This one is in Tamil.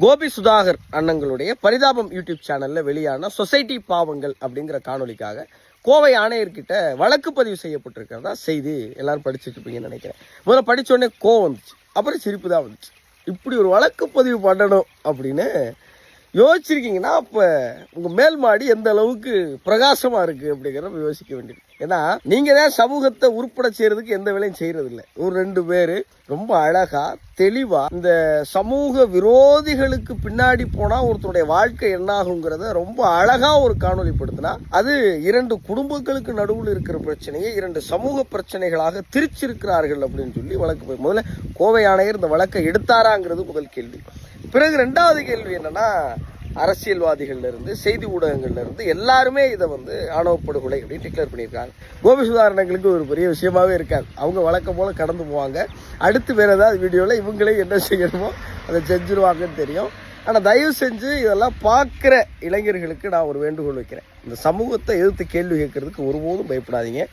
கோபி சுதாகர் அண்ணங்களுடைய பரிதாபம் யூடியூப் சேனல்ல வெளியான சொசைட்டி பாவங்கள் அப்படிங்கிற காணொலிக்காக கோவை ஆணையர்கிட்ட வழக்கு பதிவு செய்யப்பட்டிருக்கிறதா செய்தி எல்லாரும் படிச்சுட்டு இருப்பீங்கன்னு நினைக்கிறேன். முதல்ல படிச்ச உடனே கோவம் வந்துச்சு, அப்புறம் சிரிப்பு தான் வந்துச்சு. இப்படி ஒரு வழக்கு பதிவு பண்ணணும் அப்படின்னு யோசிச்சிருக்கீங்கன்னா அப்ப உங்க மேல் மாடி எந்த அளவுக்கு பிரகாசமா இருக்கு அப்படிங்கிறத யோசிக்க வேண்டியது. ஏன்னா நீங்க தான் சமூகத்தை உருப்பட செய்யறதுக்கு எந்த வேலையும் செய்யறது இல்லை. ஒரு 2 பேரு ரொம்ப அழகா தெளிவா இந்த சமூக விரோதிகளுக்கு பின்னாடி போனா ஒருத்தருடைய வாழ்க்கை என்ன ஆகுங்கிறத ரொம்ப அழகா ஒரு காணொலிப்படுத்தினா அது 2 குடும்பங்களுக்கு நடுவில் இருக்கிற பிரச்சனையை 2 சமூக பிரச்சனைகளாக திரிச்சிருக்கிறார்கள் அப்படின்னு சொல்லி வழக்கு போய் முதல்ல கோவை ஆணையர் இந்த வழக்கை எடுத்தாராங்கிறது முதல் கேள்வி. பிறகு 2வது கேள்வி என்னன்னா, அரசியல்வாதிகள்ல இருந்து செய்தி ஊடகங்கள்ல இருந்து எல்லாருமே இதை ஆணவ படுகொலை அப்படின்னு டிக்ளேர் பண்ணியிருக்காங்க. கோபி சுதாரணங்களுக்கு ஒரு பெரிய விஷயமாவே இருக்காது. அவங்க வழக்கம் போல கடந்து போவாங்க. அடுத்து வேற ஏதாவது வீடியோவில் இவங்களே என்ன செய்யணுமோ அதை செஞ்சிருவாங்கன்னு தெரியும். ஆனால் தயவு செஞ்சு இதெல்லாம் பார்க்குற இளைஞர்களுக்கு நான் ஒரு வேண்டுகோள் வைக்கிறேன். இந்த சமூகத்தை எதிர்த்து கேள்வி கேட்கறதுக்கு ஒருபோதும் பயப்படாதீங்க.